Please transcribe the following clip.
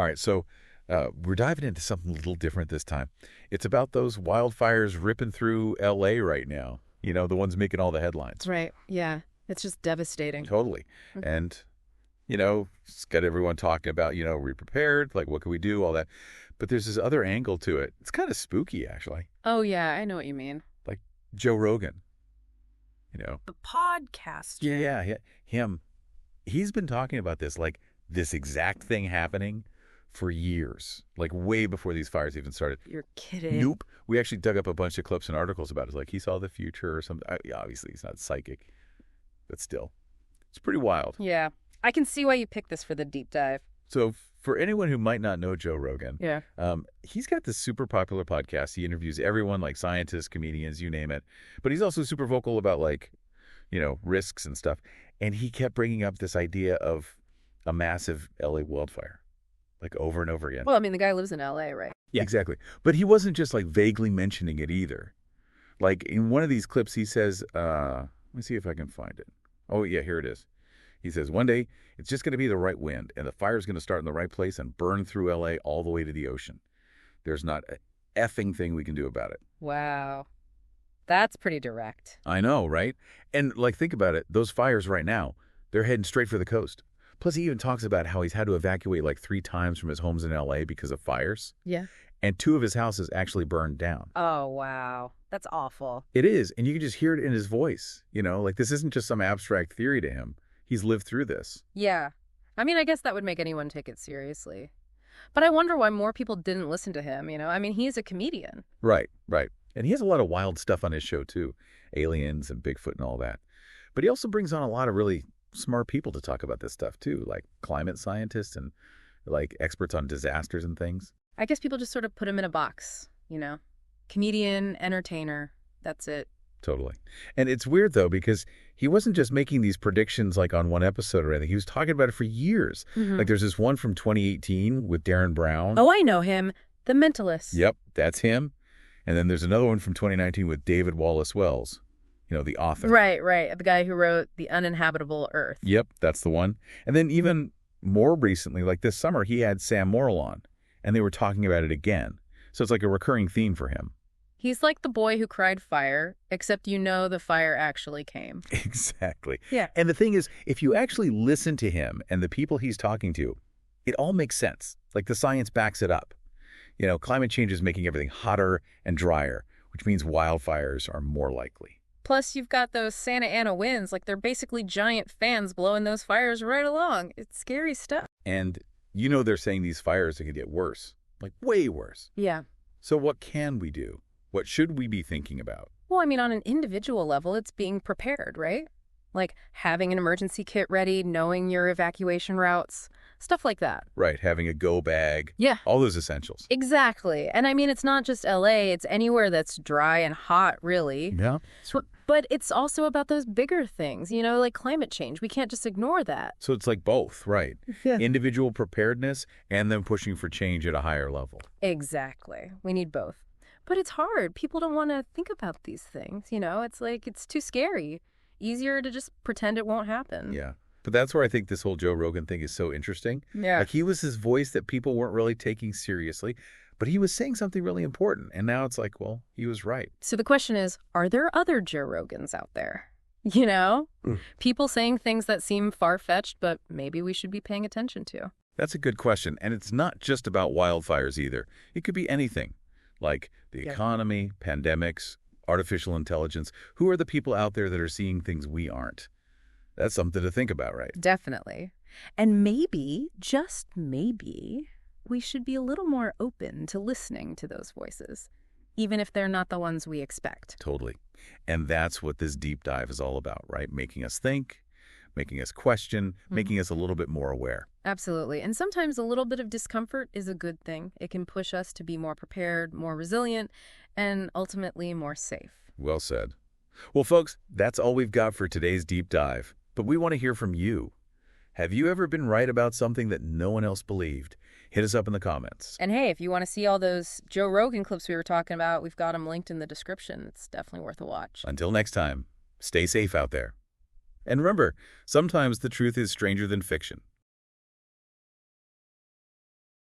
All right, so we're diving into something a little different this time. It's about those wildfires ripping through L.A. right now. You know, the ones making all the headlines. Right. Yeah. It's just devastating. Totally. And, it's got everyone talking about, are we prepared? Like, what can we do? All that. But there's this other angle to it. It's kind of spooky, actually. Oh, yeah. I know what you mean. Like Joe Rogan, The podcast. Yeah, him. He's been talking about this, like this exact thing happening for years, like way before these fires even started. You're kidding. Nope. We actually dug up a bunch of clips and articles about it. It's like he saw the future or something. Obviously, he's not psychic, but still. It's pretty wild. Yeah. I can see why you picked this for the deep dive. So for anyone who might not know Joe Rogan, Yeah. He's got this super popular podcast. He interviews everyone, like scientists, comedians, you name it. But he's also super vocal about, like, risks and stuff. And he kept bringing up this idea of a massive LA wildfire, like over and over again. Well, I mean, the guy lives in L.A., right? Yeah, exactly. But he wasn't just like vaguely mentioning it either. Like in one of these clips, he says, let me see if I can find it. Oh, yeah, here it is. He says, one day it's just going to be the right wind and the fire's going to start in the right place and burn through L.A. all the way to the ocean. There's not a effing thing we can do about it. Wow. That's pretty direct. I know, right? And like, think about it. Those fires right now, they're heading straight for the coast. Plus, he even talks about how he's had to evacuate like 3 times from his homes in L.A. because of fires. Yeah. And 2 of his houses actually burned down. Oh, wow. That's awful. It is. And you can just hear it in his voice. Like this isn't just some abstract theory to him. He's lived through this. Yeah. I mean, I guess that would make anyone take it seriously. But I wonder why more people didn't listen to him, I mean, he's a comedian. Right. And he has a lot of wild stuff on his show, too. Aliens and Bigfoot and all that. But he also brings on a lot of really smart people to talk about this stuff, too, like climate scientists and like experts on disasters and things. I guess people just sort of put him in a box, Comedian, entertainer, that's it. Totally. And it's weird, though, because he wasn't just making these predictions like on one episode or anything. He was talking about it for years. Mm-hmm. Like there's this one from 2018 with Derren Brown. Oh, I know him. The Mentalist. Yep, that's him. And then there's another one from 2019 with David Wallace-Wells, the author. Right. The guy who wrote The Uninhabitable Earth. Yep, that's the one. And then even more recently, like this summer, he had Sam Morril on, and they were talking about it again. So it's like a recurring theme for him. He's like the boy who cried fire, except the fire actually came. Exactly. Yeah. And the thing is, if you actually listen to him and the people he's talking to, it all makes sense. Like the science backs it up. Climate change is making everything hotter and drier, which means wildfires are more likely. Plus, you've got those Santa Ana winds, like they're basically giant fans blowing those fires right along. It's scary stuff. And they're saying these fires are going to get worse, like way worse. Yeah. So what can we do? What should we be thinking about? Well, I mean, on an individual level, it's being prepared, right? Like having an emergency kit ready, knowing your evacuation routes, stuff like that. Right, having a go bag. Yeah. All those essentials. Exactly. And I mean, it's not just LA, it's anywhere that's dry and hot, really. Yeah. But it's also about those bigger things, like climate change. We can't just ignore that. So it's like both, right? Yeah. Individual preparedness and then pushing for change at a higher level. Exactly. We need both. But it's hard. People don't want to think about these things, It's like, it's too scary. Easier to just pretend it won't happen. Yeah. But that's where I think this whole Joe Rogan thing is so interesting. Yeah. Like he was his voice that people weren't really taking seriously, but he was saying something really important. And now it's like, well, he was right. So the question is, are there other Joe Rogans out there? People saying things that seem far-fetched, but maybe we should be paying attention to. That's a good question. And it's not just about wildfires either. It could be anything. Like the economy, pandemics, artificial intelligence. Who are the people out there that are seeing things we aren't? That's something to think about, right? Definitely. And maybe, just maybe, we should be a little more open to listening to those voices, even if they're not the ones we expect. Totally. And that's what this deep dive is all about, right? Making us think, making us question, making us a little bit more aware. Absolutely. And sometimes a little bit of discomfort is a good thing. It can push us to be more prepared, more resilient, and ultimately more safe. Well said. Well, folks, that's all we've got for today's deep dive. But we want to hear from you. Have you ever been right about something that no one else believed? Hit us up in the comments. And hey, if you want to see all those Joe Rogan clips we were talking about, we've got them linked in the description. It's definitely worth a watch. Until next time, stay safe out there. And remember, sometimes the truth is stranger than fiction.